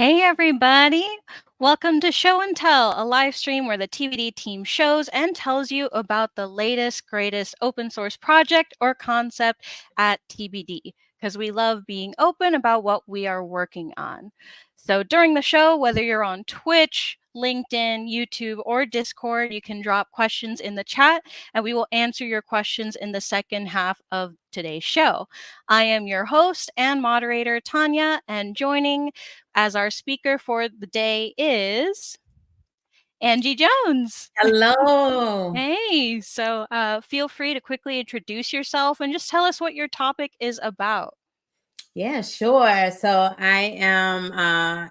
Hey, everybody. Welcome to Show and Tell, a live stream where the tbD team shows and tells you about the latest, greatest open source project or concept at tbD, because we love being open about what we are working on. So during the show, whether you're on Twitch, LinkedIn, YouTube, or Discord, you can drop questions in the chat and we will answer your questions in the second half of today's show. I am your host and moderator, Tania, and joining as our speaker for the day is Angie Jones. Hello. Hey, so feel free to quickly introduce yourself and just tell us what your topic is about. Yeah, sure. So I am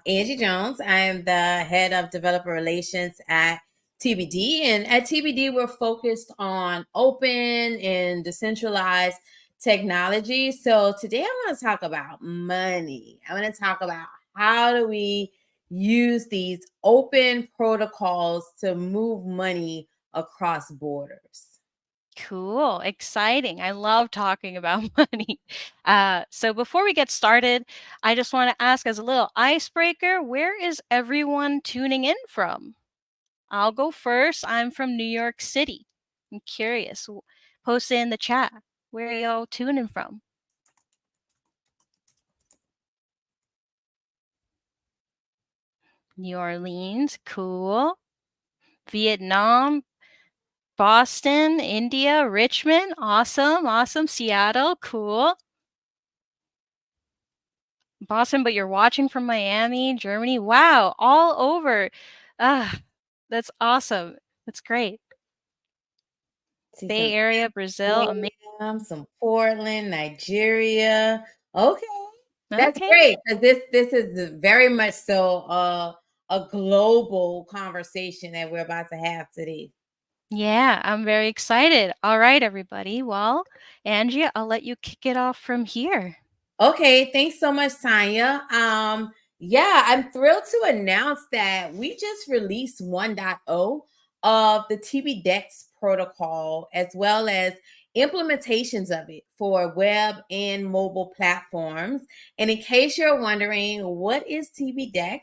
Angie Jones. I am the head of developer relations at tbD. And at tbD, we're focused on open and decentralized technology. So today I want to talk about money. I want to talk about how do we use these open protocols to move money across borders. Cool, exciting. I love talking about money. So before we get started, I just want to ask as a little icebreaker, where is everyone tuning in from? I'll go first. I'm from New York City. I'm curious. Post it in the chat. Where are y'all tuning from? New Orleans, cool. Vietnam, Boston, India, Richmond, awesome, awesome. Seattle, cool. Boston, but you're watching from Miami, Germany. Wow, all over. Ah, that's awesome. That's great. See Bay some Area, Brazil, some Portland, Nigeria. Okay, that's okay. great because this is very much so a global conversation that we're about to have today. Yeah, I'm very excited. All right, everybody. Well, Angie, I'll let you kick it off from here. Okay, thanks so much, Tanya. Yeah, I'm thrilled to announce that we just released 1.0 of the tbDEX protocol, as well as implementations of it for web and mobile platforms. And in case you're wondering, what is tbDEX?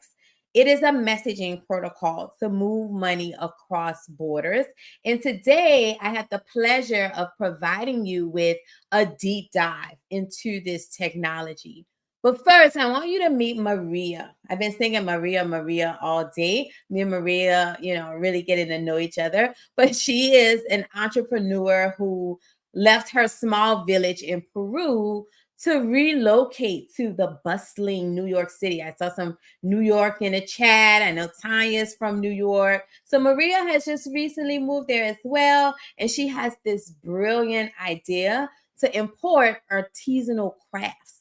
It is a messaging protocol to move money across borders. And today I have the pleasure of providing you with a deep dive into this technology. But first, I want you to meet Maria. I've been singing Maria, Maria all day. Me and Maria, really getting to know each other. But she is an entrepreneur who left her small village in Peru to relocate to the bustling New York City. I saw some New York in the chat. I know Tanya's from New York. So Maria has just recently moved there as well. And she has this brilliant idea to import artisanal crafts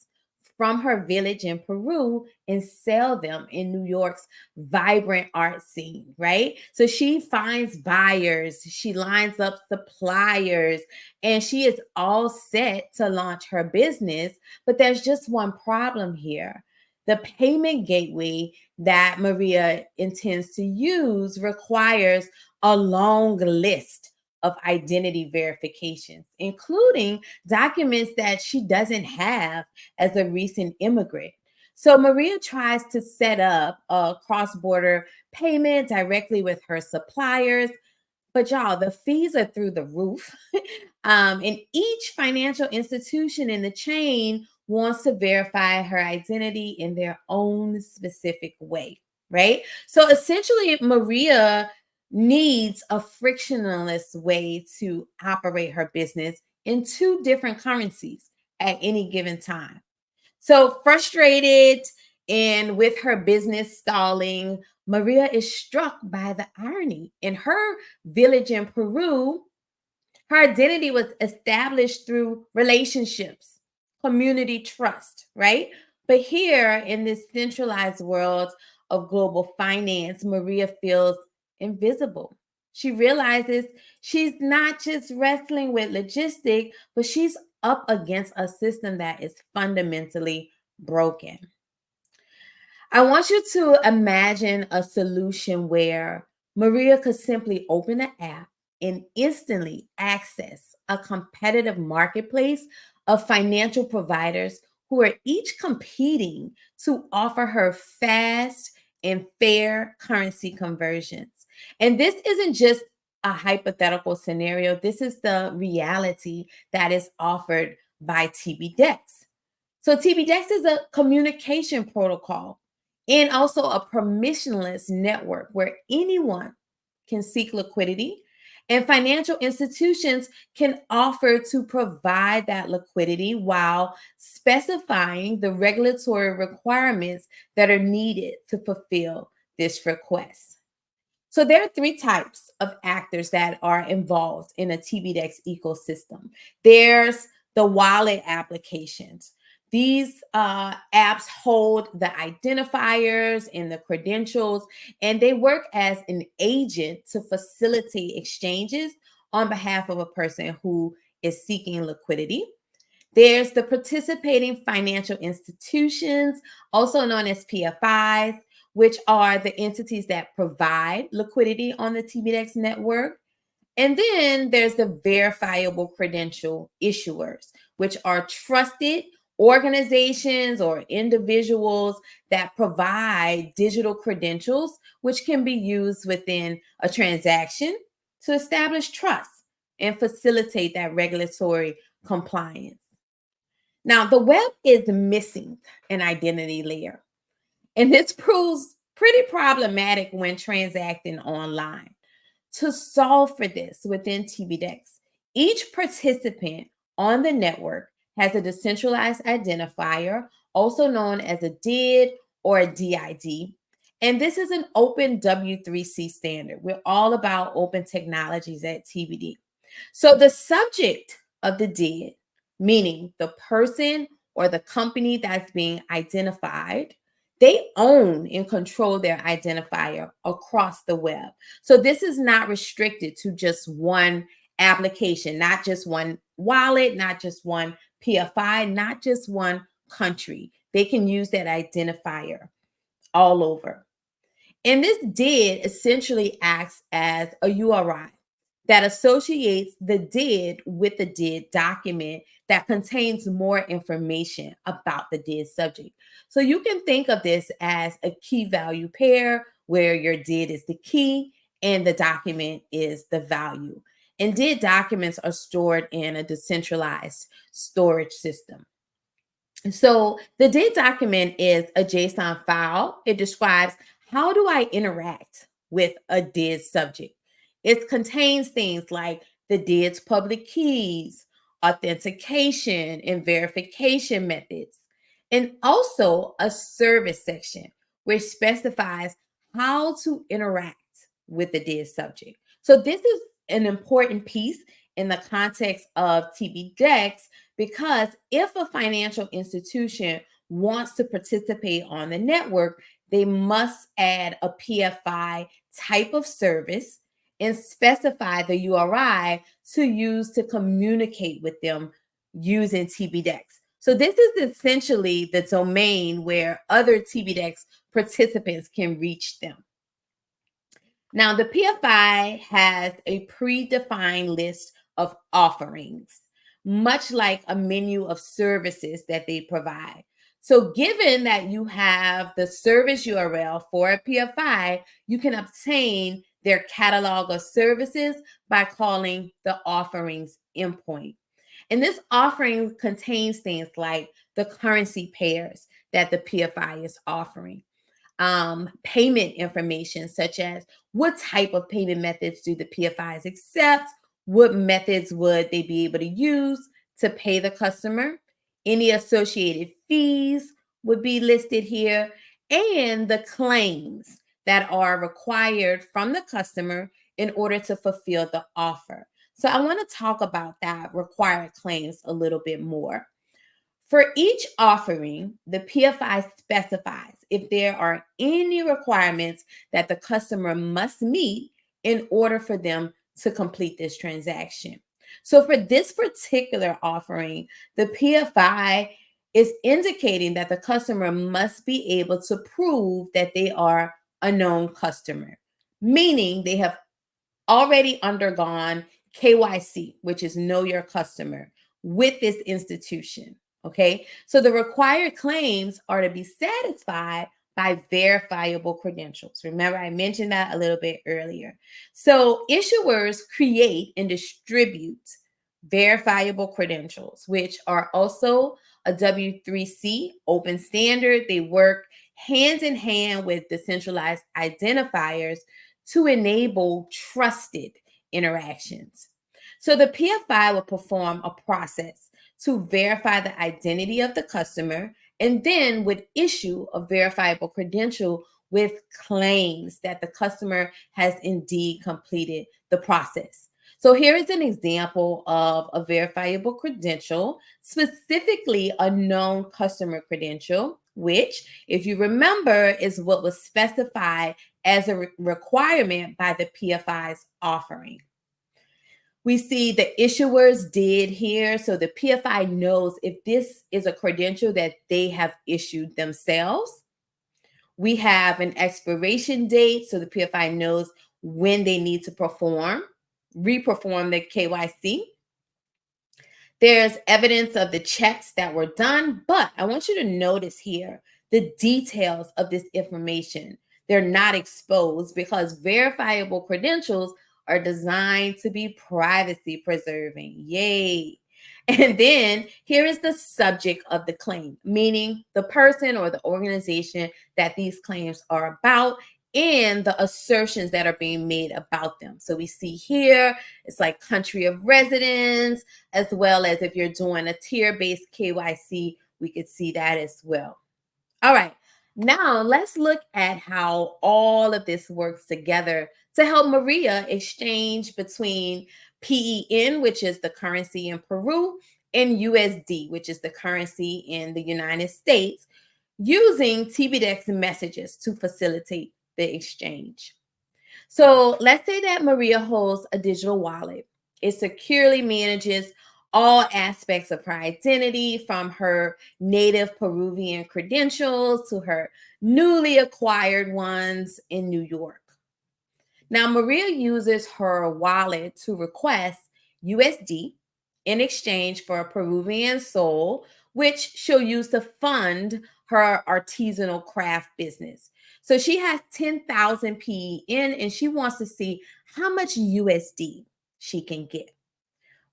from her village in Peru and sell them in New York's vibrant art scene, right? So she finds buyers, she lines up suppliers, and she is all set to launch her business. But there's just one problem here. The payment gateway that Maria intends to use requires a long list of identity verifications, including documents that she doesn't have as a recent immigrant. So Maria tries to set up a cross-border payment directly with her suppliers, but y'all, the fees are through the roof. And each financial institution in the chain wants to verify her identity in their own specific way, right? So essentially, Maria needs a frictionless way to operate her business in two different currencies at any given time. So frustrated and with her business stalling, Maria is struck by the irony. In her village in Peru, her identity was established through relationships, community trust, right? But here in this centralized world of global finance, Maria feels invisible. She realizes she's not just wrestling with logistics, but she's up against a system that is fundamentally broken. I want you to imagine a solution where Maria could simply open an app and instantly access a competitive marketplace of financial providers who are each competing to offer her fast and fair currency conversions. And this isn't just a hypothetical scenario, this is the reality that is offered by tbDEX. So tbDEX is a communication protocol and also a permissionless network where anyone can seek liquidity and financial institutions can offer to provide that liquidity while specifying the regulatory requirements that are needed to fulfill this request. So there are three types of actors that are involved in a tbDEX ecosystem. There's the wallet applications. These apps hold the identifiers and the credentials, and they work as an agent to facilitate exchanges on behalf of a person who is seeking liquidity. There's the participating financial institutions, also known as PFIs, which are the entities that provide liquidity on the tbDEX network. And then there's the verifiable credential issuers, which are trusted organizations or individuals that provide digital credentials, which can be used within a transaction to establish trust and facilitate that regulatory compliance. Now, the web is missing an identity layer, and this proves pretty problematic when transacting online. To solve for this within tbDEX, each participant on the network has a decentralized identifier, also known as a DID or a DID. And this is an open W3C standard. We're all about open technologies at tbD. So the subject of the DID, meaning the person or the company that's being identified, they own and control their identifier across the web. So this is not restricted to just one application, not just one wallet, not just one PFI, not just one country. They can use that identifier all over. And this DID essentially acts as a URI that associates the DID with the DID document that contains more information about the DID subject. So you can think of this as a key value pair where your DID is the key and the document is the value. And DID documents are stored in a decentralized storage system. So the DID document is a JSON file. It describes how do I interact with a DID subject. It contains things like the DID's public keys, authentication and verification methods, and also a service section which specifies how to interact with the DID subject. So this is an important piece in the context of tbDEX because if a financial institution wants to participate on the network, they must add a PFI type of service and specify the URI to use to communicate with them using tbDEX. So this is essentially the domain where other tbDEX participants can reach them. Now, the PFI has a predefined list of offerings, much like a menu of services that they provide. So given that you have the service URL for a PFI, you can obtain their catalog of services by calling the offerings endpoint. And this offering contains things like the currency pairs that the PFI is offering, payment information, such as what type of payment methods do the PFIs accept, what methods would they be able to use to pay the customer, any associated fees would be listed here, and the claims that are required from the customer in order to fulfill the offer. So I want to talk about that required claims a little bit more. For each offering, the PFI specifies if there are any requirements that the customer must meet in order for them to complete this transaction. So for this particular offering, the PFI is indicating that the customer must be able to prove that they are a known customer, meaning they have already undergone KYC, which is know your customer, with this institution. Okay, so the required claims are to be satisfied by verifiable credentials. Remember, I mentioned that a little bit earlier. So issuers create and distribute verifiable credentials, which are also a W3C open standard. They work hand in hand with decentralized identifiers to enable trusted interactions. So the PFI will perform a process to verify the identity of the customer and then would issue a verifiable credential with claims that the customer has indeed completed the process. So here is an example of a verifiable credential, specifically a known customer credential, which, if you remember, is what was specified as a requirement by the PFI's offering. We see the issuers did here. So the PFI knows if this is a credential that they have issued themselves. We have an expiration date. So the PFI knows when they need to reperform the KYC. There's evidence of the checks that were done, but I want you to notice here the details of this information. They're not exposed because verifiable credentials are designed to be privacy preserving. Yay. And then here is the subject of the claim, meaning the person or the organization that these claims are about and the assertions that are being made about them. So we see here, it's like country of residence, as well as if you're doing a tier-based KYC, we could see that as well. All right, now let's look at how all of this works together to help Maria exchange between PEN, which is the currency in Peru, and USD, which is the currency in the United States, using tbDEX messages to facilitate the exchange. So let's say that Maria holds a digital wallet. It securely manages all aspects of her identity, from her native Peruvian credentials to her newly acquired ones in New York. Now, Maria uses her wallet to request USD in exchange for a Peruvian sol, which she'll use to fund her artisanal craft business. So she has 10,000 PEN and she wants to see how much USD she can get.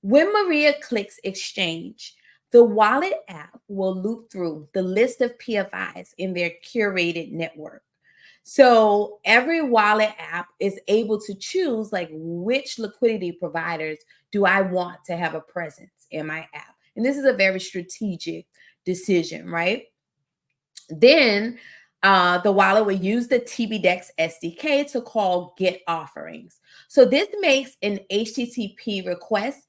When Maria clicks exchange, the wallet app will loop through the list of PFIs in their curated network. So every wallet app is able to choose like which liquidity providers do I want to have a presence in my app. And this is a very strategic decision, right? Then the wallet will use the tbDEX SDK to call get offerings. So this makes an HTTP request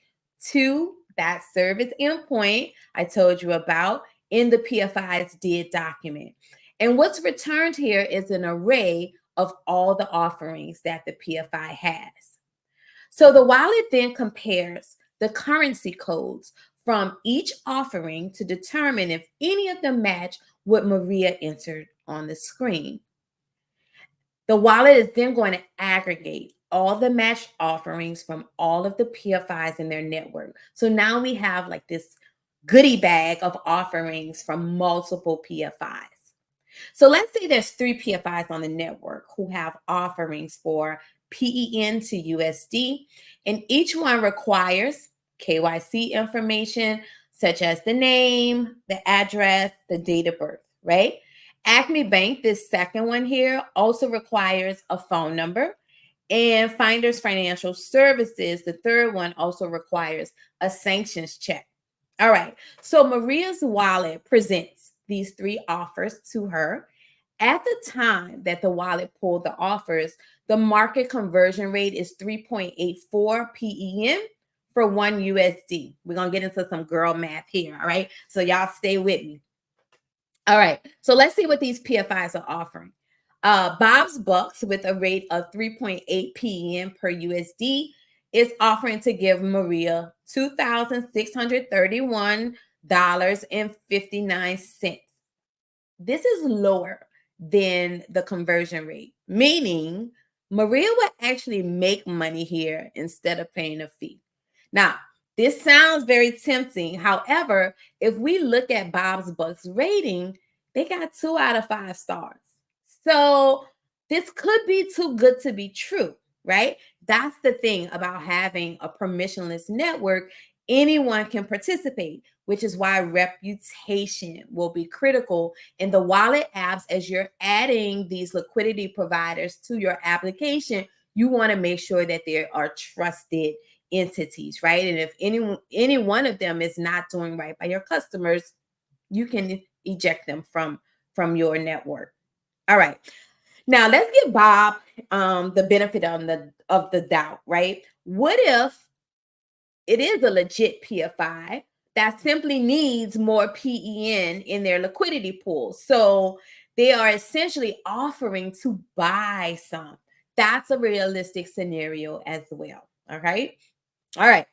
to that service endpoint I told you about in the PFI's DID document. And what's returned here is an array of all the offerings that the PFI has. So the wallet then compares the currency codes from each offering to determine if any of them match what Maria entered on the screen. The wallet is then going to aggregate all the matched offerings from all of the PFIs in their network. So now we have like this goodie bag of offerings from multiple PFIs. So let's say there's 3 PFIs on the network who have offerings for PEN to USD, and each one requires KYC information such as the name, the address, the date of birth, right? Acme Bank, this second one here, also requires a phone number. And Finders Financial Services, the third one, also requires a sanctions check. All right, so Maria's wallet presents these 3 offers to her. At the time that the wallet pulled the offers, the market conversion rate is 3.84 PEN for 1 USD. We're going to get into some girl math here, all right? So y'all stay with me. All right, so let's see what these PFIs are offering. Bob's Bucks, with a rate of 3.8 PEN per USD, is offering to give Maria $2,631.59. This is lower than the conversion rate, meaning Maria would actually make money here instead of paying a fee. Now, This sounds very tempting. However, if we look at Bob's Bucks rating, they got 2 out of 5 stars. So this could be too good to be true, right? That's the thing about having a permissionless network. Anyone can participate, which is why reputation will be critical in the wallet apps. As you're adding these liquidity providers to your application, you want to make sure that they are trusted entities, right? And if any one of them is not doing right by your customers, you can eject them from your network. All right. Now let's give Bob the benefit of the doubt, right? What if it is a legit PFI that simply needs more PEN in their liquidity pool? So they are essentially offering to buy some. That's a realistic scenario as well. All right. All right.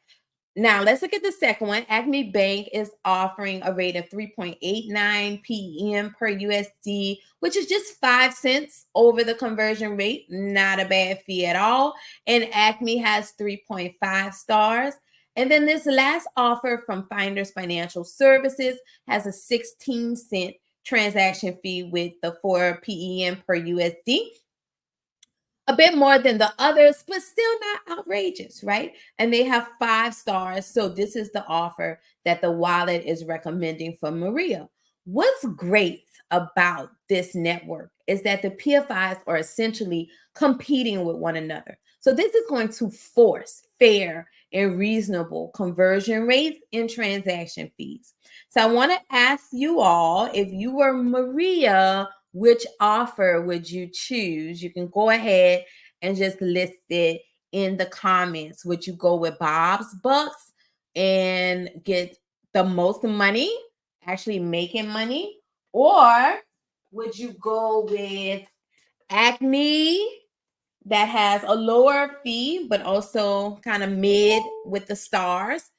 Now let's look at the second one. Acme Bank is offering a rate of 3.89 PM per USD, which is just 5 cents over the conversion rate. Not a bad fee at all. And Acme has 3.5 stars. And then this last offer from Finders Financial Services has a 16-cent transaction fee with the 4 PEM per USD. A bit more than the others, but still not outrageous, right? And they have 5 stars. So this is the offer that the wallet is recommending for Maria. What's great about this network is that the PFIs are essentially competing with one another. So this is going to force fair and reasonable conversion rates and transaction fees. So I want to ask you all, if you were Maria, which offer would you choose? You can go ahead and just list it in the comments. Would you go with Bob's Bucks and get the most money, actually making money? Or would you go with Acme that has a lower fee, but also kind of mid with the stars?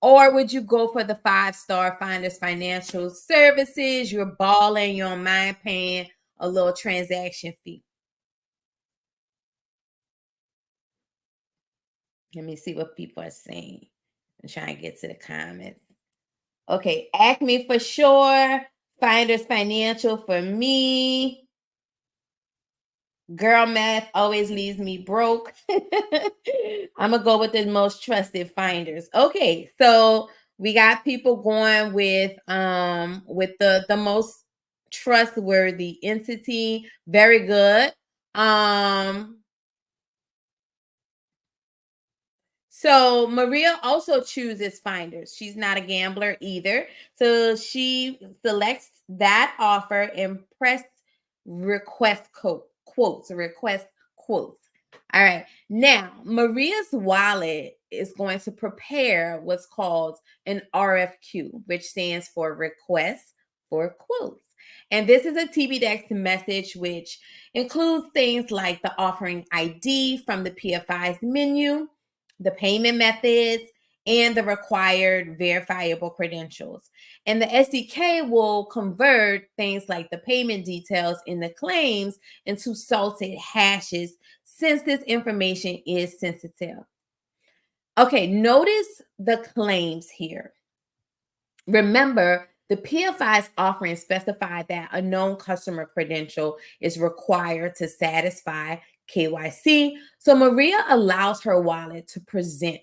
Or would you go for the 5-star Finders Financial Services? You're balling, you don't mind paying a little transaction fee. Let me see what people are saying. I'm trying to get to the comments. Okay, Acme for sure. Finders Financial for me. Girl math always leaves me broke. I'm gonna go with the most trusted Finders. Okay, so we got people going with the most trustworthy entity. Very good. So Maria also chooses Finders. She's not a gambler either. So she selects that offer and press request quotes. All right. Now, Maria's wallet is going to prepare what's called an RFQ, which stands for request for quotes. And this is a tbDEX message, which includes things like the offering ID from the PFI's menu, the payment methods, and the required verifiable credentials. And the SDK will convert things like the payment details in the claims into salted hashes, since this information is sensitive. Okay, notice the claims here. Remember, the PFI's offering specified that a known customer credential is required to satisfy KYC. So Maria allows her wallet to present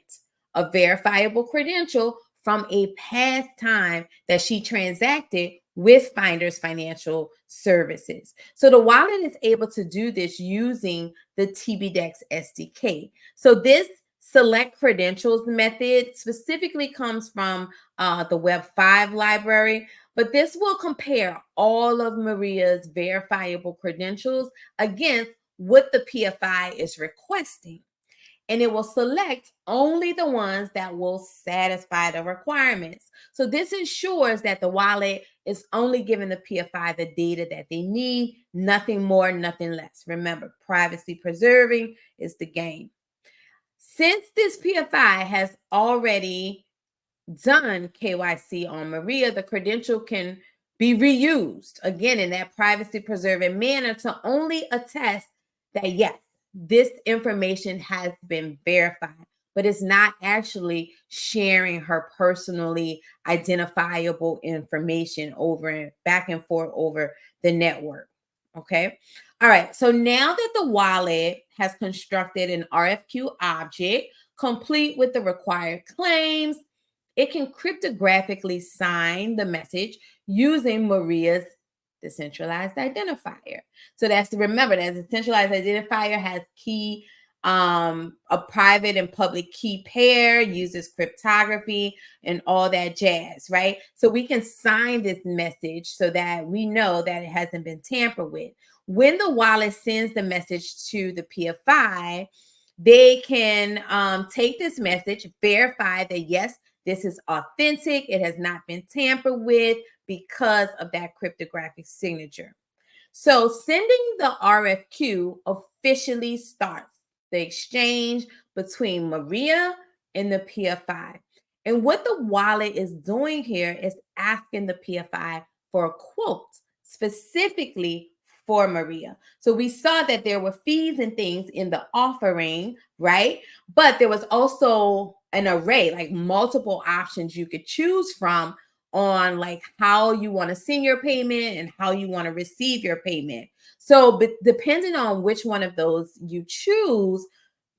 a verifiable credential from a past time that she transacted with Finders Financial Services. So the wallet is able to do this using the tbDEX SDK. So this select credentials method specifically comes from the Web5 library, but this will compare all of Maria's verifiable credentials against what the PFI is requesting. And it will select only the ones that will satisfy the requirements. So this ensures that the wallet is only giving the PFI the data that they need, nothing more, nothing less. Remember, privacy preserving is the game. Since this PFI has already done KYC on Maria, the credential can be reused again in that privacy preserving manner to only attest that yes, this information has been verified. but it's not actually sharing her personally identifiable information back and forth over the network. Okay. All right. So now that the wallet has constructed an RFQ object complete with the required claims, it can cryptographically sign the message using Maria's decentralized identifier. So that's to remember that the decentralized identifier has a private and public key pair, uses cryptography and all that jazz, right? So we can sign this message so that we know that it hasn't been tampered with. When the wallet sends the message to the PFI, they can take this message, verify that yes, this is authentic, it has not been tampered with because of that cryptographic signature. So sending the RFQ officially starts the exchange between Maria and the PFI. And what the wallet is doing here is asking the PFI for a quote specifically for Maria. So we saw that there were fees and things in the offering, right? But there was also an array, like multiple options you could choose from on like how you want to send your payment and how you want to receive your payment. So depending on which one of those you choose,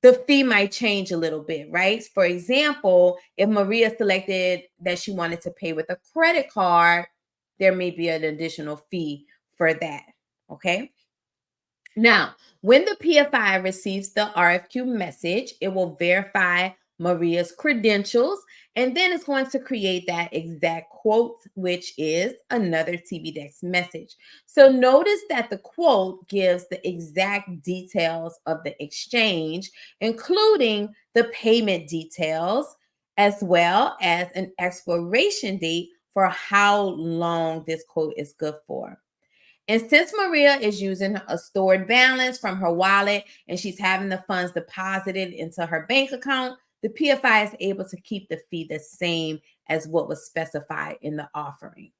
the fee might change a little bit, right? For example, if Maria selected that she wanted to pay with a credit card, there may be an additional fee for that. Okay. Now, when the PFI receives the RFQ message, it will verify Maria's credentials, and then it's going to create that exact quote, which is another tbDEX message. So notice that the quote gives the exact details of the exchange, including the payment details, as well as an expiration date for how long this quote is good for. And since Maria is using a stored balance from her wallet and she's having the funds deposited into her bank account, the PFI is able to keep the fee the same as what was specified in the offering.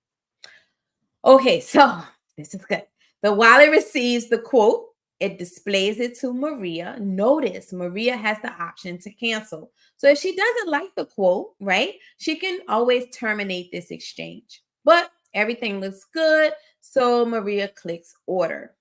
Okay, so this is good. The wallet receives the quote. It displays it to Maria. Notice Maria has the option to cancel. So if she doesn't like the quote, right, she can always terminate this exchange. But everything looks good. So Maria clicks order.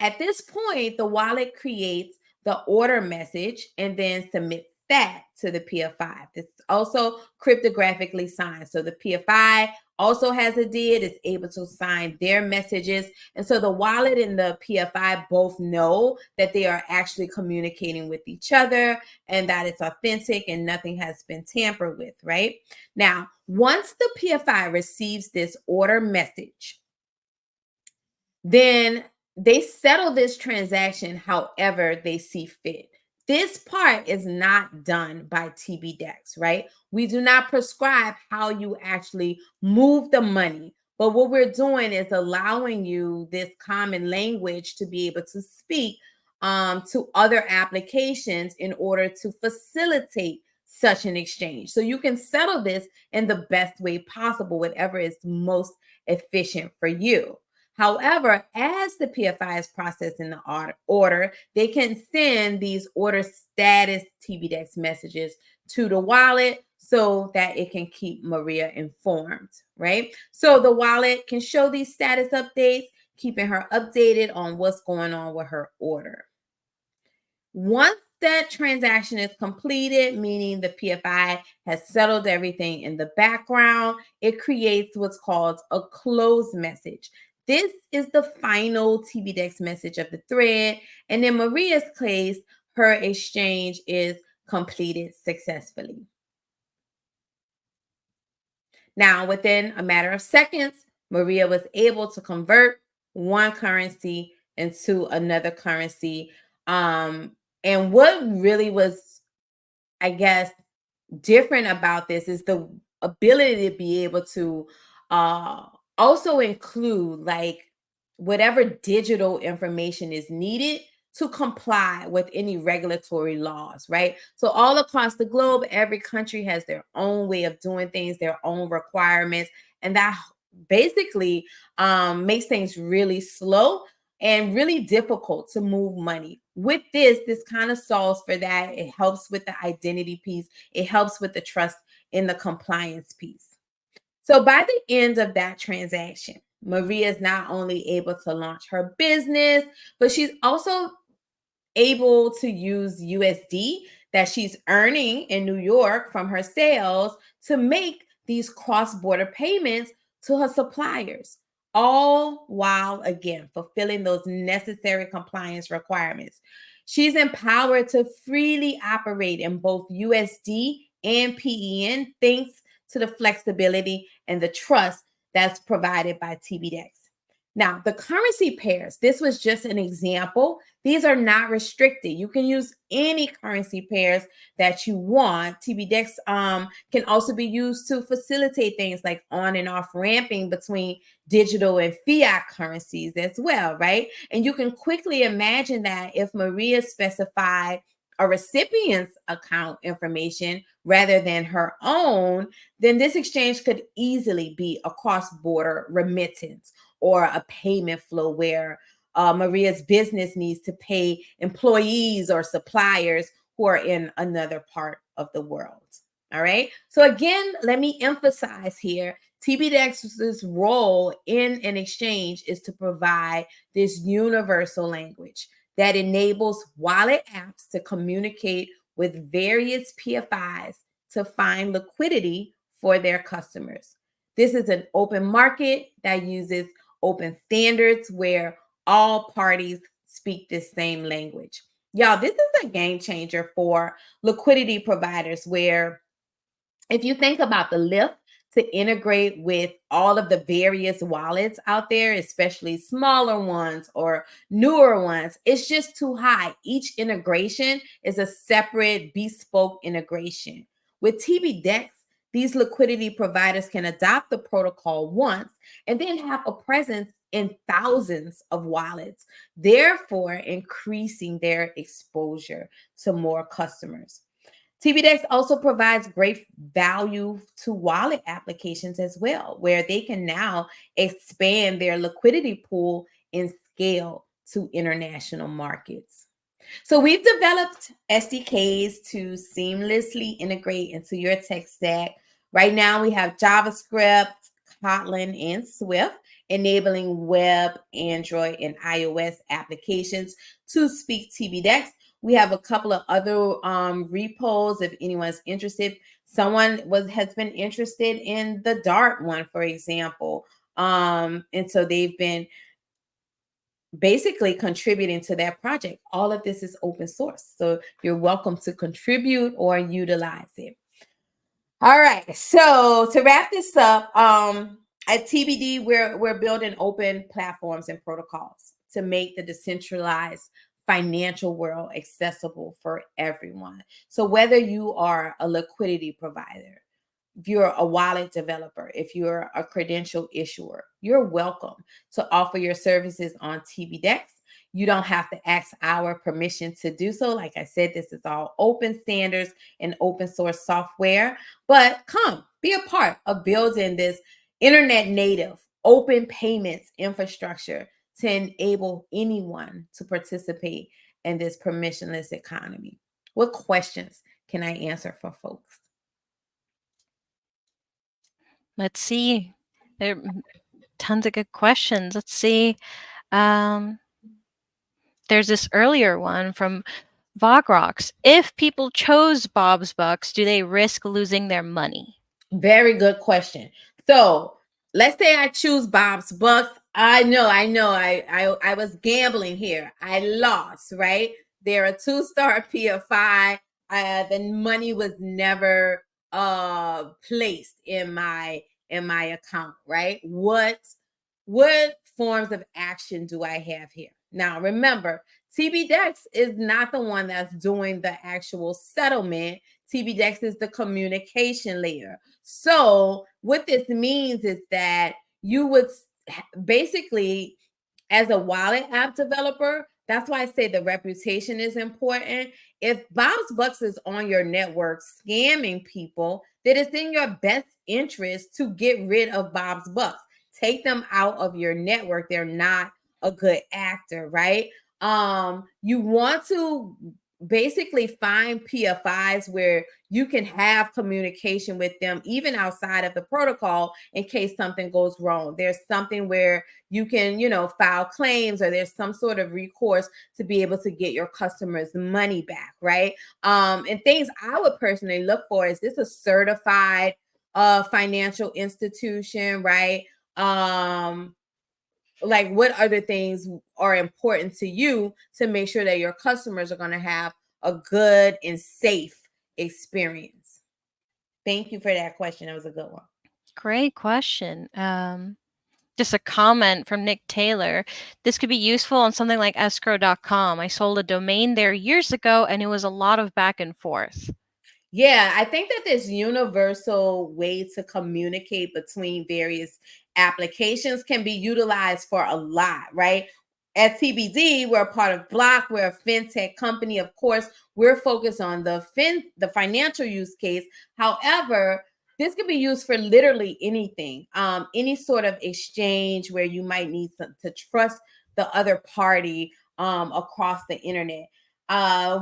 At this point, the wallet creates the order message and then submits that to the PFI. This is also cryptographically signed. So the PFI also has a DID, is able to sign their messages. And so the wallet and the PFI both know that they are actually communicating with each other and that it's authentic and nothing has been tampered with, right? Now, once the PFI receives this order message, then they settle this transaction however they see fit. This part is not done by tbDEX, right? We do not prescribe how you actually move the money. But what we're doing is allowing you this common language to be able to speak to other applications in order to facilitate such an exchange. So you can settle this in the best way possible, whatever is most efficient for you. However, as the PFI is processing the order, they can send these order status tbDEX messages to the wallet so that it can keep Maria informed, right? So the wallet can show these status updates, keeping her updated on what's going on with her order. Once that transaction is completed, meaning the PFI has settled everything in the background, it creates what's called a close message. This is the final tbDEX message of the thread. And in Maria's case, her exchange is completed successfully. Now, within a matter of seconds, Maria was able to convert one currency into another currency. And what really was, I guess, different about this is the ability to be able to also include like whatever digital information is needed to comply with any regulatory laws, right? So all across the globe, every country has their own way of doing things, their own requirements, and that basically makes things really slow. and really difficult to move money. With this kind of solves for that. It helps with the identity piece. It helps with the trust in the compliance piece. So by the end of that transaction, Maria is not only able to launch her business, but she's also able to use USD that she's earning in New York from her sales to make these cross-border payments to her suppliers, all while, again, fulfilling those necessary compliance requirements. She's empowered to freely operate in both USD and PEN thanks to the flexibility and the trust that's provided by tbDEX. Now, the currency pairs, this was just an example. These are not restricted. You can use any currency pairs that you want. tbDEX can also be used to facilitate things like on and off ramping between digital and fiat currencies as well, right? And you can quickly imagine that if Maria specified a recipient's account information rather than her own, then this exchange could easily be a cross-border remittance or a payment flow where Maria's business needs to pay employees or suppliers who are in another part of the world. All right. So again, let me emphasize here, tbDEX's role in an exchange is to provide this universal language that enables wallet apps to communicate with various PFIs to find liquidity for their customers. This is an open market that uses open standards where all parties speak the same language. Y'all, this is a game changer for liquidity providers where if you think about the lift to integrate with all of the various wallets out there, especially smaller ones or newer ones, it's just too high. Each integration is a separate bespoke integration. With tbDEX, these liquidity providers can adopt the protocol once and then have a presence in thousands of wallets, therefore increasing their exposure to more customers. tbDEX also provides great value to wallet applications as well, where they can now expand their liquidity pool and scale to international markets. So we've developed SDKs to seamlessly integrate into your tech stack. Right now, we have JavaScript, Kotlin, and Swift, enabling web, Android, and iOS applications to speak tbDEX. We have a couple of other repos if anyone's interested. Someone has been interested in the Dart one, for example. And so they've been basically contributing to that project. All of this is open source, so you're welcome to contribute or utilize it. All right, so to wrap this up, at tbD, we're building open platforms and protocols to make the decentralized financial world accessible for everyone. So whether you are a liquidity provider, if you're a wallet developer, if you're a credential issuer, you're welcome to offer your services on tbDEX. You don't have to ask our permission to do so. Like I said, this is all open standards and open source software. But come, be a part of building this internet native open payments infrastructure to enable anyone to participate in this permissionless economy. What questions can I answer for folks? Let's see. There are tons of good questions. Let's see. There's this earlier one from Vogrox. If people chose Bob's Bucks, do they risk losing their money? Very good question. So let's say I choose Bob's Bucks. I know. I was gambling here. I lost, right? They're a 2-star PFI. The money was never placed in my account, right? What forms of action do I have here? Now, remember, tbDEX is not the one that's doing the actual settlement. tbDEX is the communication layer. So what this means is that you would basically, as a wallet app developer, that's why I say the reputation is important. If Bob's Bucks is on your network scamming people, then it's in your best interest to get rid of Bob's Bucks. Take them out of your network. They're not a good actor, right? You want to basically find PFIs where you can have communication with them even outside of the protocol in case something goes wrong. There's something where you can, file claims, or there's some sort of recourse to be able to get your customers money back, right? And things I would personally look for, is this a certified financial institution, right? Like, what other things are important to you to make sure that your customers are going to have a good and safe experience? Thank you for that question. That was a good one. Great question. Just a comment from Nick Taylor. This could be useful on something like escrow.com. I sold a domain there years ago, and it was a lot of back and forth. Yeah, I think that this universal way to communicate between various applications can be utilized for a lot, right? At tbD, we're a part of Block. We're a fintech company. Of course, we're focused on the financial use case. However, this could be used for literally anything, any sort of exchange where you might need to trust the other party across the internet.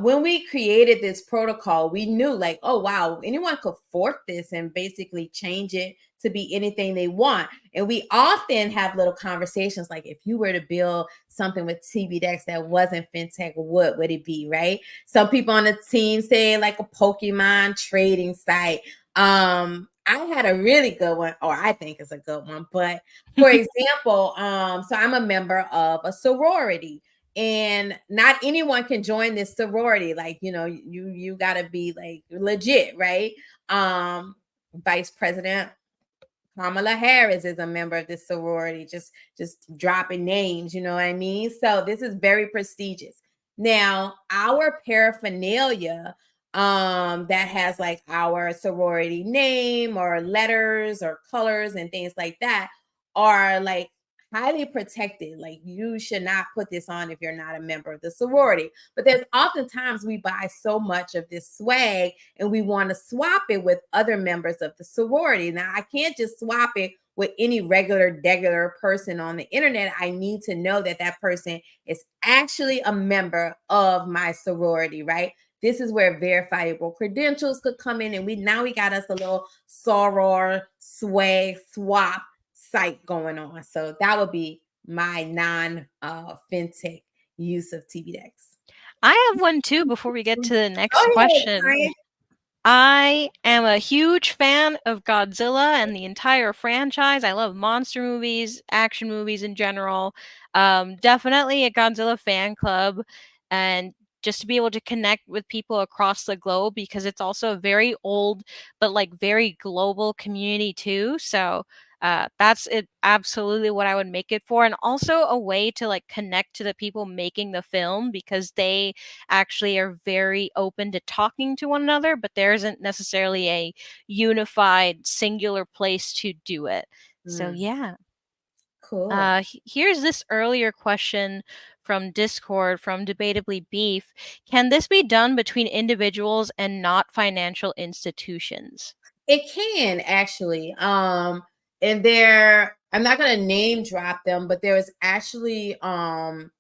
When we created this protocol, we knew, like, oh wow, anyone could fork this and basically change it to be anything they want. And we often have little conversations like, if you were to build something with tbDEX that wasn't fintech, what would it be, right? Some people on the team say like a Pokemon trading site. I had a really good one, or I think it's a good one. But for example, so I'm a member of a sorority, and not anyone can join this sorority. Like, you got to be like legit, right? Vice President Kamala Harris is a member of this sorority. Just dropping names, you know what I mean? So this is very prestigious. Now, our paraphernalia that has like our sorority name or letters or colors and things like that are like highly protected. Like, you should not put this on if you're not a member of the sorority. But there's oftentimes we buy so much of this swag and we want to swap it with other members of the sorority. Now, I can't just swap it with any regular person on the internet. I need to know that that person is actually a member of my sorority, right? This is where verifiable credentials could come in, and we got us a little soror swag swap site going on. So that would be my non fintech use of tbDEX. I have one too before we get to the next Go ahead, question. Ryan. I am a huge fan of Godzilla and the entire franchise. I love monster movies, action movies in general. Definitely a Godzilla fan club, and just to be able to connect with people across the globe, because it's also a very old but like very global community too. So that's it, absolutely what I would make it for, and also a way to like connect to the people making the film, because they actually are very open to talking to one another, but there isn't necessarily a unified singular place to do it. So yeah. Cool. Here's this earlier question from Discord from Debatably Beef. Can this be done between individuals and not financial institutions? It can actually. And I'm not gonna name drop them, but there was actually an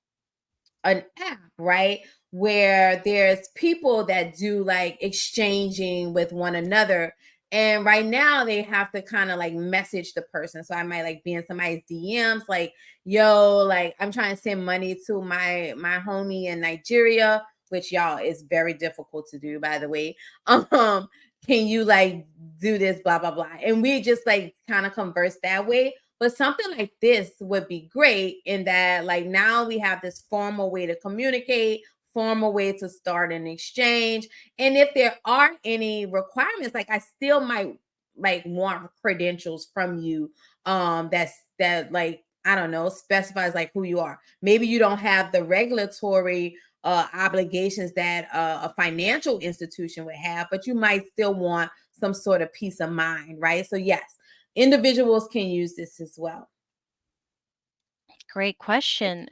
app, right? Where there's people that do like exchanging with one another. And right now they have to kind of like message the person. So I might like be in somebody's DMs, like, yo, like, I'm trying to send money to my homie in Nigeria, which, y'all, is very difficult to do, by the way. Can you like do this, blah, blah, blah. And we just like kind of converse that way. But something like this would be great in that, like, now we have this formal way to communicate, formal way to start an exchange. And if there are any requirements, like, I still might like want credentials from you that like, I don't know, specifies like who you are. Maybe you don't have the regulatory obligations that a financial institution would have, but you might still want some sort of peace of mind, right? So yes, individuals can use this as well. Great question.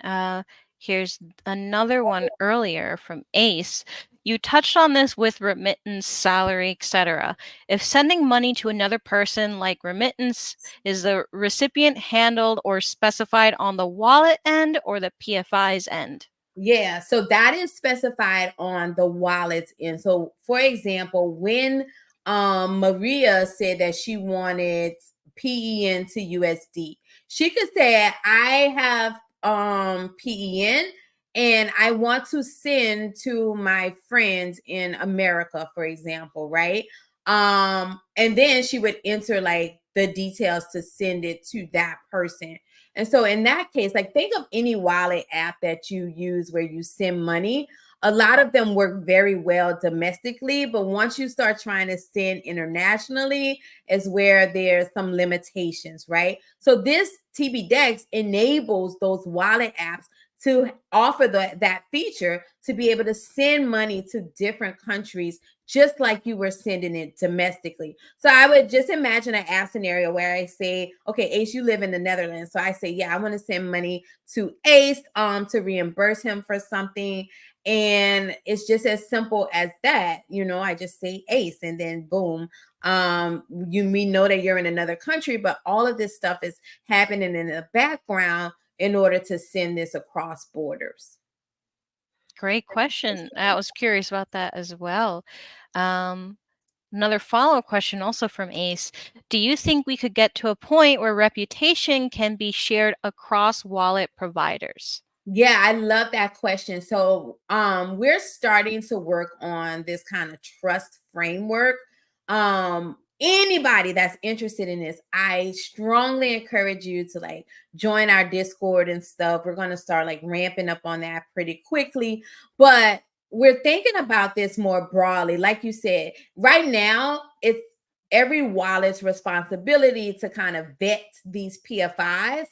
Here's another one earlier from Ace. You touched on this with remittance, salary, etc. If sending money to another person like remittance, is the recipient handled or specified on the wallet end or the PFI's end? Yeah, so that is specified on the wallets end. So for example, when Maria said that she wanted PEN to USD, she could say I have PEN and I want to send to my friends in America, for example, right? And then she would enter like the details to send it to that person. And so in that case, like think of any wallet app that you use where you send money. A lot of them work very well domestically, but once you start trying to send internationally is where there's some limitations, right? So this tbDEX enables those wallet apps to offer that feature to be able to send money to different countries just like you were sending it domestically. So I would just imagine an app scenario where I say, okay, Ace, you live in the Netherlands. So I say, yeah, I want to send money to Ace to reimburse him for something. And it's just as simple as that. You know, I just say Ace and then boom. We know that you're in another country, but all of this stuff is happening in the background in order to send this across borders. Great question. I was curious about that as well. Another follow-up question also from Ace. Do you think we could get to a point where reputation can be shared across wallet providers? Yeah, I love that question. So, we're starting to work on this kind of trust framework. Anybody that's interested in this, I strongly encourage you to like join our Discord and stuff. We're going to start like ramping up on that pretty quickly, but we're thinking about this more broadly. Like you said, right now, it's every wallet's responsibility to kind of vet these PFIs,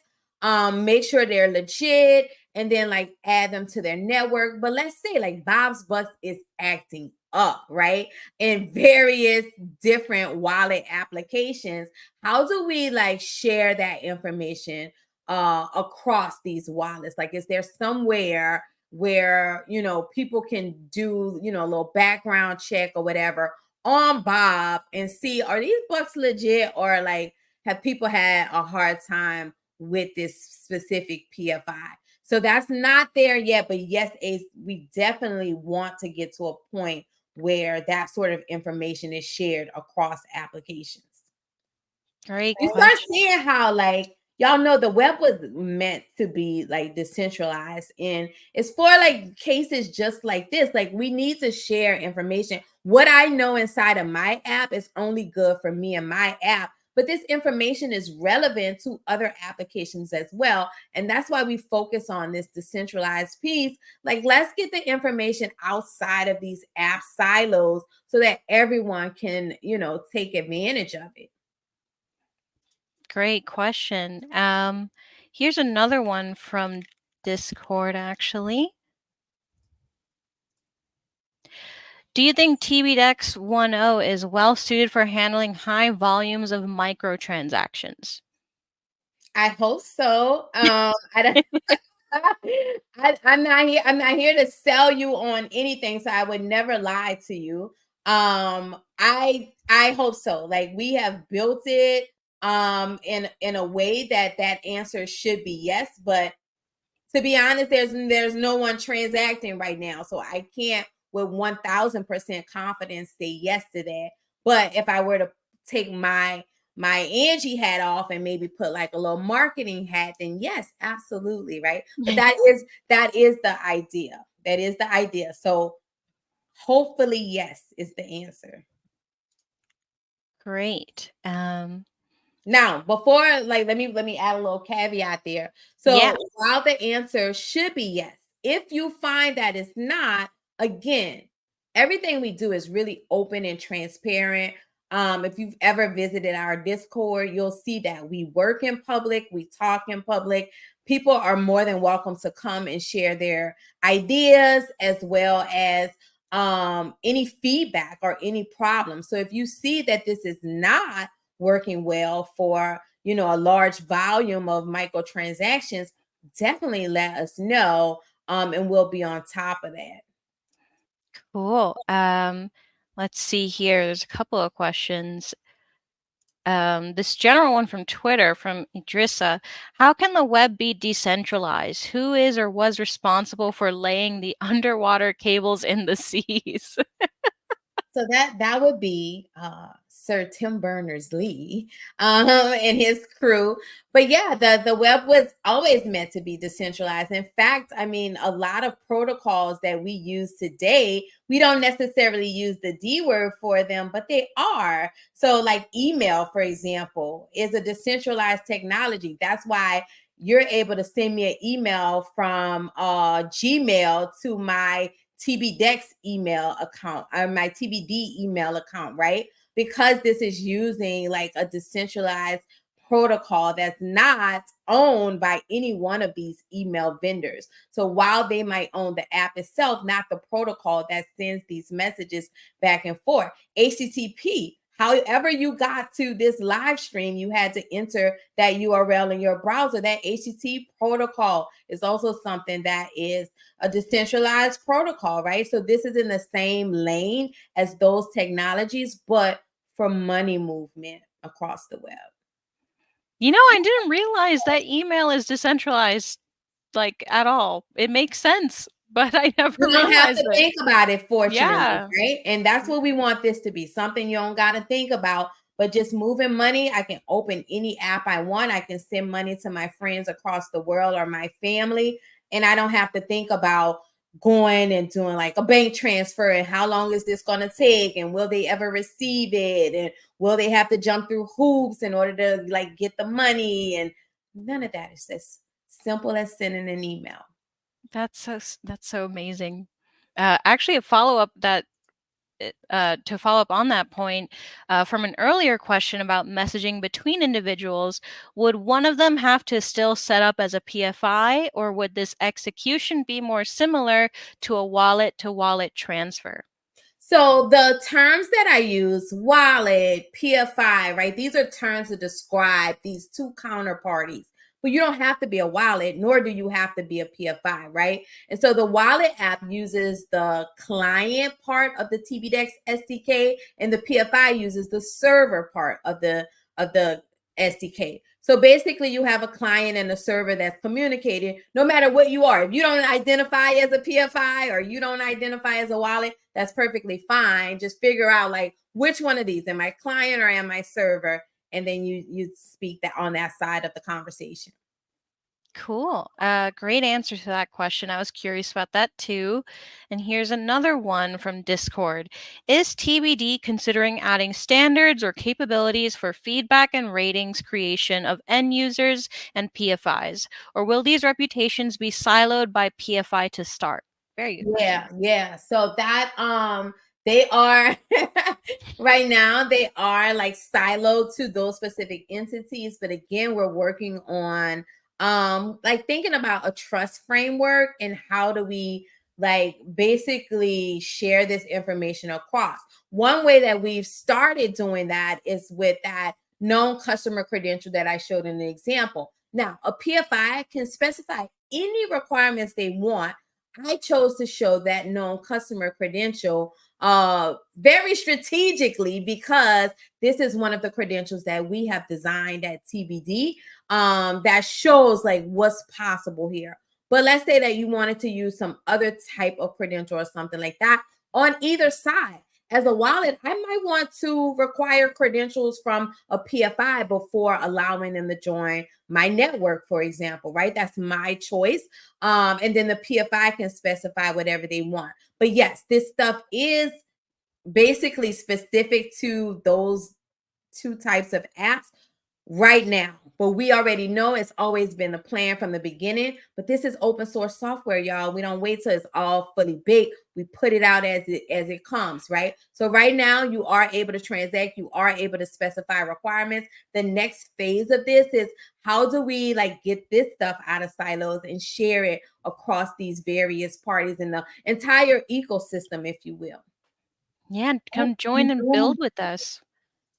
make sure they're legit, and then like add them to their network. But let's say like Bob's Bucks is acting up, right? In various different wallet applications. How do we like share that information across these wallets? Like, is there somewhere where people can do a little background check or whatever on Bob and see, are these bucks legit, or like have people had a hard time with this specific PFI? So that's not there yet, but yes, Ace, we definitely want to get to a point where that sort of information is shared across applications. Great You start question. seeing how like y'all know the web was meant to be like decentralized, and it's for like cases just like this. Like we need to share information. What I know inside of my app is only good for me and my app, but this information is relevant to other applications as well, and that's why we focus on this decentralized piece. Like let's get the information outside of these app silos so that everyone can take advantage of it. Great question. Here's another one from Discord, actually. Do you think tbDEX 1.0 is well suited for handling high volumes of microtransactions? I hope so. I don't, I'm not here. I'm not here to sell you on anything, so I would never lie to you. I hope so. Like we have built it in a way that answer should be yes, but to be honest, there's no one transacting right now, so I can't with 1000% confidence say yes to that. But if I were to take my Angie hat off and maybe put like a little marketing hat, then yes, absolutely, right? But that is the idea. That is the idea. So hopefully, yes is the answer. Great. Now, before like let me add a little caveat there. Yeah. So while the answer should be yes, if you find that it's not, again, everything we do is really open and transparent. If you've ever visited our Discord, you'll see that we work in public, we talk in public. People are more than welcome to come and share their ideas as well as any feedback or any problems. So if you see that this is not working well for a large volume of microtransactions, definitely let us know, and we'll be on top of that. Cool. Let's see here. There's a couple of questions. This general one from Twitter from Idrissa. How can the web be decentralized? Who is or was responsible for laying the underwater cables in the seas? So that would be Sir Tim Berners-Lee and his crew. But yeah, the web was always meant to be decentralized. In fact, I mean, a lot of protocols that we use today, we don't necessarily use the D word for them, but they are. So like email, for example, is a decentralized technology. That's why you're able to send me an email from Gmail to my tbDEX email account or my tbD email account, right? Because this is using like a decentralized protocol that's not owned by any one of these email vendors. So while they might own the app itself, not the protocol that sends these messages back and forth. HTTP, however you got to this live stream, you had to enter that URL in your browser. That HTTP protocol is also something that is a decentralized protocol, right? So this is in the same lane as those technologies, but for money movement across the web. You know, I didn't realize that email is decentralized like at all. It makes sense, but I never You don't have realized to it. think about it, fortunately, Yeah. right? And that's what we want this to be, something you don't got to think about, but just moving money. I can open any app I want. I can send money to my friends across the world or my family, and I don't have to think about going and doing like a bank transfer and how long is this going to take and will they ever receive it and will they have to jump through hoops in order to like get the money, and none of that. Is as simple as sending an email. That's so amazing. Actually, a follow-up that to follow up on that point, from an earlier question about messaging between individuals, would one of them have to still set up as a PFI, or would this execution be more similar to a wallet-to-wallet transfer? So the terms that I use, wallet, PFI, right? These are terms to describe these two counterparties. But you don't have to be a wallet, nor do you have to be a PFI, right? And so the wallet app uses the client part of the tbDEX SDK, and the PFI uses the server part of the SDK. So basically, you have a client and a server that's communicating no matter what you are. If you don't identify as a PFI or you don't identify as a wallet, that's perfectly fine. Just figure out like which one of these, am I client or am I server? And then you speak that on that side of the conversation. Cool. Great answer to that question. I was curious about that too. And here's another one from Discord. Is TBD considering adding standards or capabilities for feedback and ratings creation of end users and PFIs? Or will these reputations be siloed by PFI to start? Very good question. Yeah. So that they are right now they are like siloed to those specific entities, but again, we're working on like thinking about a trust framework and how do we like basically share this information across. One way that we've started doing that is with that known customer credential that I showed in the example. Now, a PFI can specify any requirements they want. I chose to show that known customer credential very strategically because this is one of the credentials that we have designed at tbD that shows like what's possible here. But let's say that you wanted to use some other type of credential or something like that on either side. As a wallet, I might want to require credentials from a PFI before allowing them to join my network, for example, right? That's my choice. And then the PFI can specify whatever they want. But yes, this stuff is basically specific to those two types of apps right now. But we already know it's always been the plan from the beginning. But this is open source software, y'all. We don't wait till it's all fully baked. We put it out as it comes, right? So right now you are able to transact, you are able to specify requirements. The next phase of this is how do we like get this stuff out of silos and share it across these various parties in the entire ecosystem, if you will. Yeah, come join and build with us.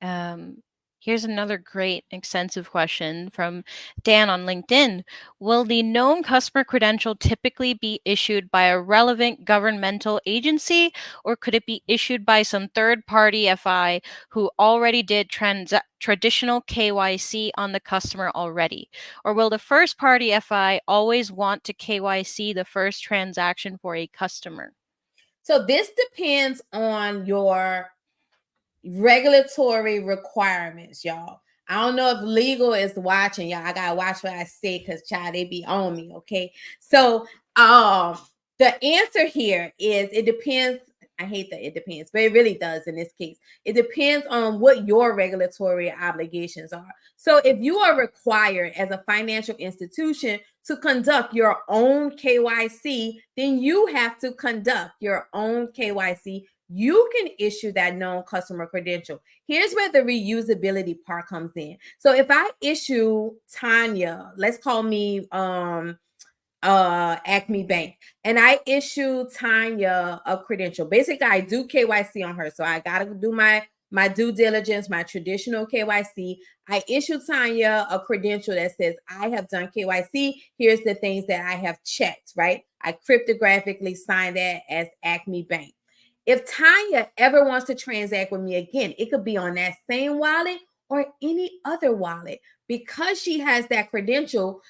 Um, Here's another great extensive question from Dan on LinkedIn. Will the known customer credential typically be issued by a relevant governmental agency, or could it be issued by some third-party FI who already did traditional KYC on the customer already? Or will the first-party FI always want to KYC the first transaction for a customer? So this depends on your regulatory requirements, y'all. I don't know if legal is watching, y'all. I gotta watch what I say because child, they be on me, okay? So the answer here is it depends. I hate that it depends, but it really does in this case. It depends on what your regulatory obligations are. So if you are required as a financial institution to conduct your own KYC, then you have to conduct your own KYC. You can issue that known customer credential. Here's where the reusability part comes in. So if I issue Tania, let's call me Acme Bank, and I issue Tania a credential. Basically, I do KYC on her. So I gotta do my due diligence, my traditional KYC. I issue Tania a credential that says I have done KYC. Here's the things that I have checked, right? I cryptographically sign that as Acme Bank. If Tanya ever wants to transact with me again, it could be on that same wallet or any other wallet. Because she has that credential,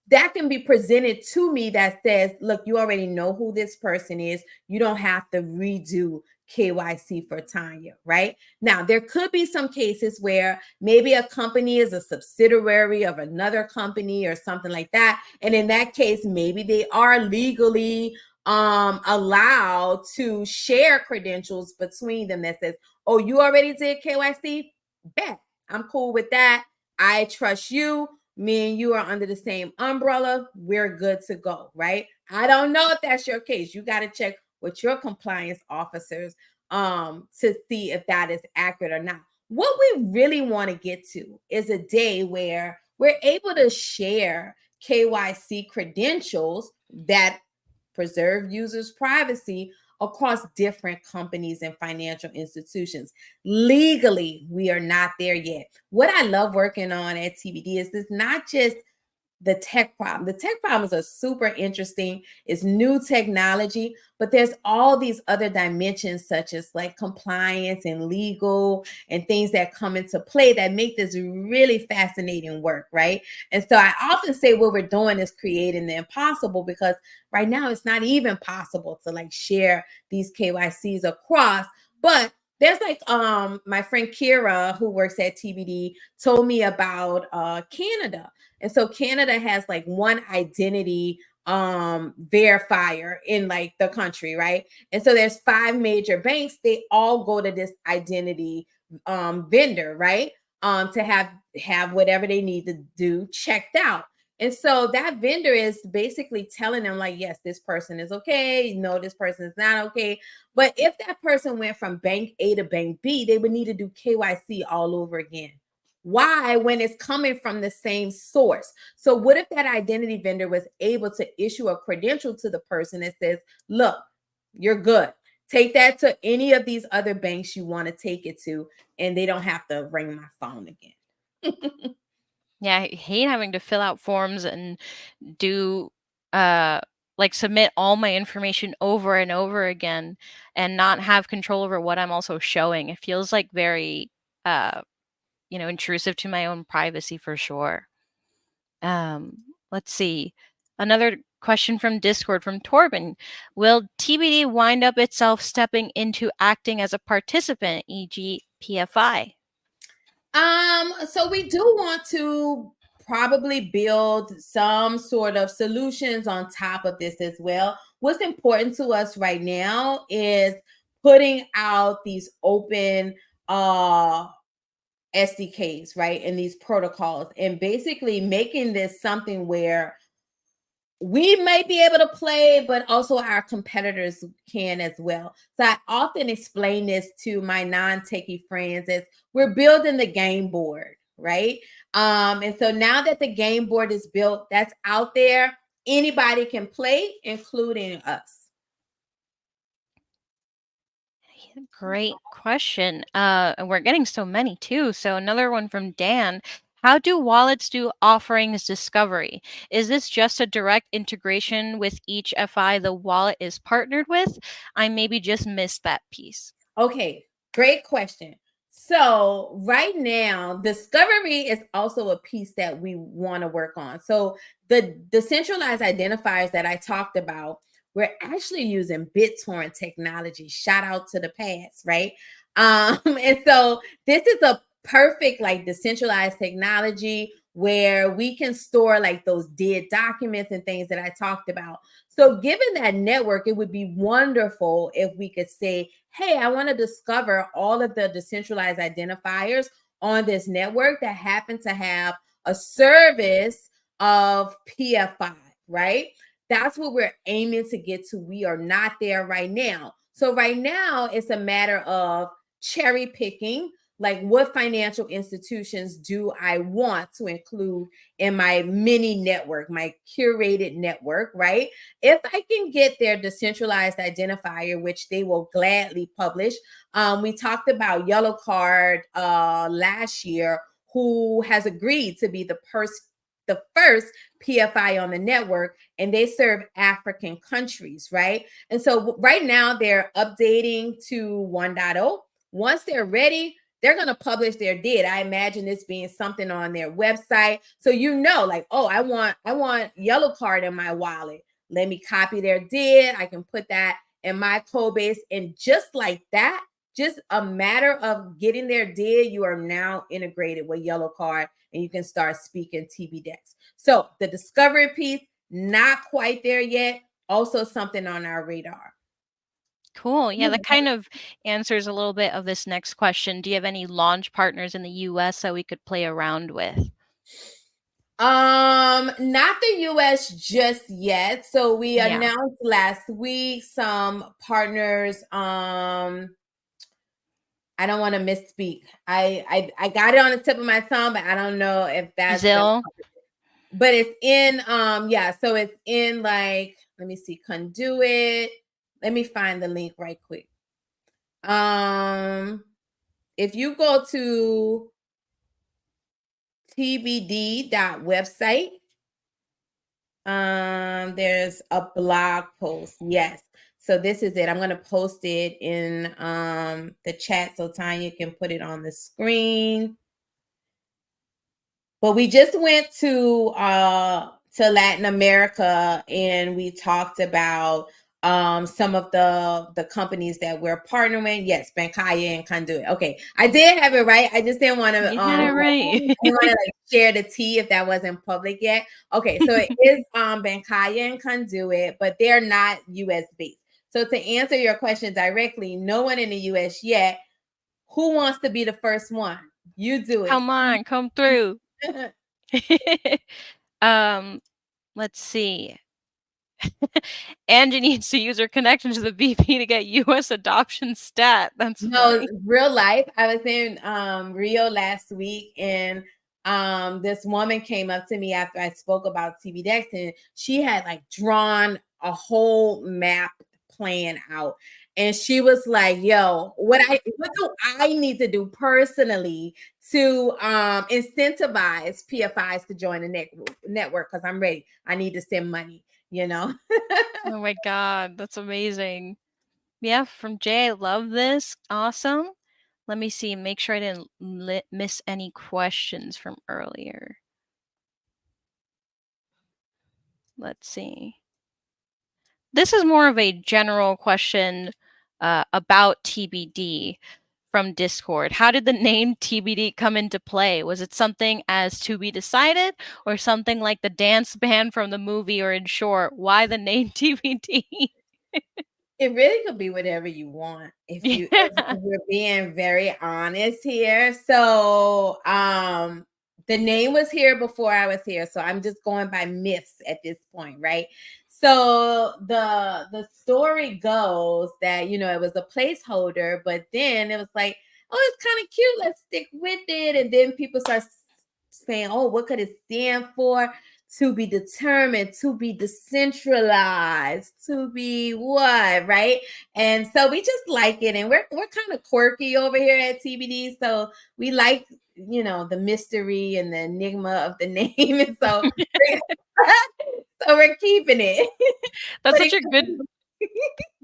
that can be presented to me that says, look, you already know who this person is. You don't have to redo KYC for Tanya, right? Now, there could be some cases where maybe a company is a subsidiary of another company or something like that. And in that case, maybe they are legally allowed to share credentials between them that says, oh, you already did KYC? Bet. I'm cool with that. I trust you. Me and you are under the same umbrella. We're good to go, right? I don't know if that's your case. You got to check with your compliance officers to see if that is accurate or not. What we really want to get to is a day where we're able to share KYC credentials that preserve users' privacy across different companies and financial institutions. Legally, we are not there yet. What I love working on at tbD is it's not just the tech problem. The tech problems are super interesting. It's new technology, but there's all these other dimensions such as like compliance and legal and things that come into play that make this really fascinating work, right? And so I often say what we're doing is creating the impossible, because right now it's not even possible to like share these KYCs across. But there's like my friend Kira, who works at tbD, told me about Canada. And so Canada has like one identity verifier in like the country, right? And so there's 5 major banks. They all go to this identity vendor, right? To have whatever they need to do checked out. And so that vendor is basically telling them like, yes, this person is okay. No, this person is not okay. But if that person went from bank A to bank B, they would need to do KYC all over again. Why? When it's coming from the same source. So what if that identity vendor was able to issue a credential to the person that says, look, you're good. Take that to any of these other banks you want to take it to, and they don't have to ring my phone again. Yeah, I hate having to fill out forms and do like submit all my information over and over again and not have control over what I'm also showing. It feels like very intrusive to my own privacy for sure. Let's see. Another question from Discord from Torben. Will tbD wind up itself stepping into acting as a participant, e.g. PFI? So we do want to probably build some sort of solutions on top of this as well. What's important to us right now is putting out these open SDKs, right? And these protocols, and basically making this something where we may be able to play, but also our competitors can as well. So I often explain this to my non-techie friends as we're building the game board, right? And so now that the game board is built, that's out there, anybody can play, including us. Great question. And we're getting so many too. So another one from Dan. How do wallets do offerings discovery? Is this just a direct integration with each FI the wallet is partnered with? I maybe just missed that piece. Okay, great question. So right now, discovery is also a piece that we want to work on. So the decentralized identifiers that I talked about, we're actually using BitTorrent technology. Shout out to the past, right? And so this is a perfect like decentralized technology where we can store like those dead documents and things that I talked about. So, given that network, it would be wonderful if we could say, hey, I want to discover all of the decentralized identifiers on this network that happen to have a service of PFI, right? That's what we're aiming to get to. We are not there right now. So, right now, it's a matter of cherry picking. Like, what financial institutions do I want to include in my mini network, my curated network, right? If I can get their decentralized identifier, which they will gladly publish. We talked about Yellow Card last year, who has agreed to be the first PFI on the network, and they serve African countries, right? And so right now they're updating to 1.0. Once they're ready, they're going to publish their DID. I imagine this being something on their website. So like, oh, I want Yellow Card in my wallet. Let me copy their DID. I can put that in my code base. And just like that, just a matter of getting their DID, you are now integrated with Yellow Card and you can start speaking tbDEX. So the discovery piece, not quite there yet. Also something on our radar. Cool. Yeah, that kind of answers a little bit of this next question. Do you have any launch partners in the US that we could play around with? Not the US just yet. So we announced last week some partners. I don't want to misspeak. I got it on the tip of my tongue, but I don't know if that's Zill. But it's in so it's in like, let me see, Conduit. Let me find the link right quick. If you go to tbD.website, there's a blog post. Yes. So this is it. I'm going to post it in the chat so Tania can put it on the screen. But we just went to Latin America and we talked about some of the companies that we're partnering. Yes, Bankaya and Conduit. Okay, I did have it right. I just didn't want to right. like share the tea if that wasn't public yet. Okay, so it is Bankaya and Conduit, but they're not US based. So to answer your question directly, no one in the US yet. Who wants to be the first one? You do it. Come on, come through. Let's see. Angie needs to use her connection to the VP to get US adoption stat. That's funny. Real life. I was in Rio last week, and this woman came up to me after I spoke about tbDEX, and she had like drawn a whole map plan out. And she was like, yo, what do I need to do personally to incentivize PFIs to join the network? Because I'm ready. I need to send money, Oh my God, that's amazing. Yeah, from Jay, I love this. Awesome. Let me see, make sure I didn't miss any questions from earlier. Let's see. This is more of a general question about tbD from Discord. How did the name tbD come into play? Was it something as to be decided or something like the dance band from the movie, or in short, why the name tbD? It really could be whatever you want if we're being very honest here. So the name was here before I was here. So I'm just going by myths at this point, right? So the story goes that it was a placeholder, but then it was like, oh, it's kind of cute. Let's stick with it. And then people start saying, oh, what could it stand for? to be determined, to be decentralized, to be what, right? And so we just like it, and we're kind of quirky over here at tbD, so we like, you know, the mystery and the enigma of the name, and so so we're keeping it. That's such a good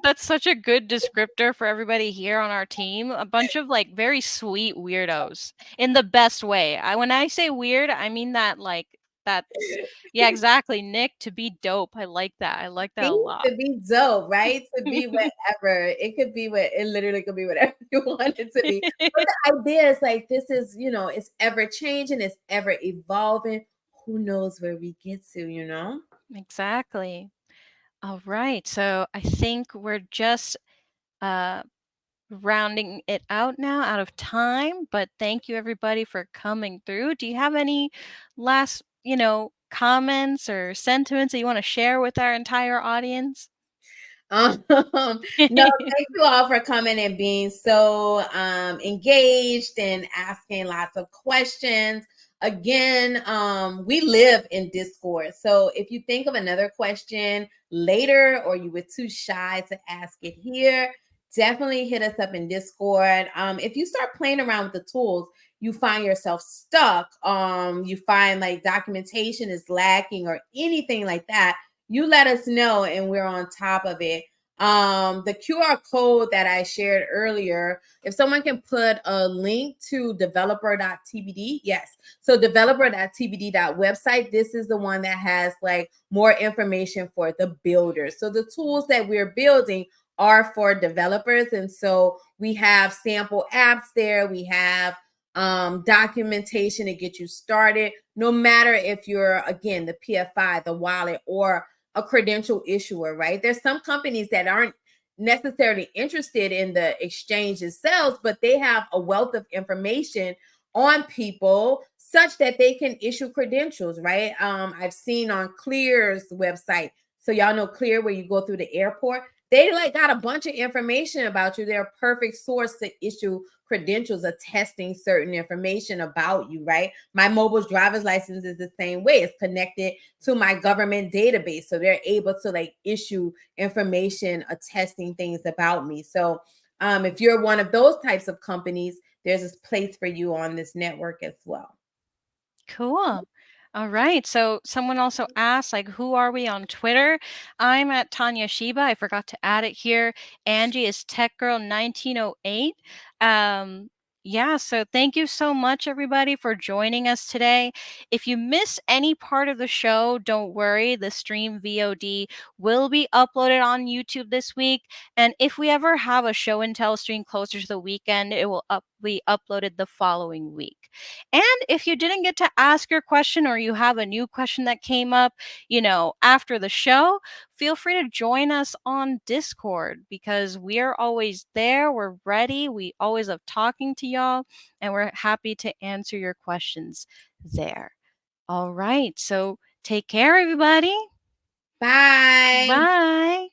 That's such a good descriptor for everybody here on our team. A bunch of like very sweet weirdos in the best way. When I say weird, I mean that like that's yeah, exactly. Nick, to be dope. I like that. I like that a lot. To be dope, right? To be whatever. It could be it literally could be whatever you want it to be. But the idea is like, this is, you know, it's ever changing, it's ever evolving. Who knows where we get to, you know? Exactly. All right. So I think we're just rounding it out now, out of time, but thank you everybody for coming through. Do you have any last, comments or sentiments that you want to share with our entire audience? No, thank you all for coming and being so engaged and asking lots of questions. Again, we live in Discord. So if you think of another question later or you were too shy to ask it here, definitely hit us up in Discord. If you start playing around with the tools, you find yourself stuck, you find like documentation is lacking or anything like that, you let us know and we're on top of it. The QR code that I shared earlier, if someone can put a link to developer.tbd, yes. So developer.tbd.website, this is the one that has like more information for the builders. So the tools that we're building are for developers. And so we have sample apps there. We have documentation to get you started, no matter if you're, again, the PFI, the wallet, or a credential issuer, right? There's some companies that aren't necessarily interested in the exchange itself, but they have a wealth of information on people such that they can issue credentials, right? I've seen on Clear's website, so y'all know Clear, where you go through the airport, they like got a bunch of information about you. They're a perfect source to issue credentials attesting certain information about you, right? My mobile driver's license is the same way. It's connected to my government database. So they're able to like issue information attesting things about me. So if you're one of those types of companies, there's this place for you on this network as well. Cool. All right. So someone also asked, like, who are we on Twitter? I'm at taniashiba. I forgot to add it here. Angie is techgirl1908. Yeah, so thank you so much, everybody, for joining us today. If you miss any part of the show, don't worry. The stream VOD will be uploaded on YouTube this week. And if we ever have a show and tell stream closer to the weekend, it will be uploaded the following week. And if you didn't get to ask your question or you have a new question that came up, after the show, feel free to join us on Discord because we're always there. We're ready. We always love talking to y'all and we're happy to answer your questions there. All right. So take care, everybody. Bye. Bye.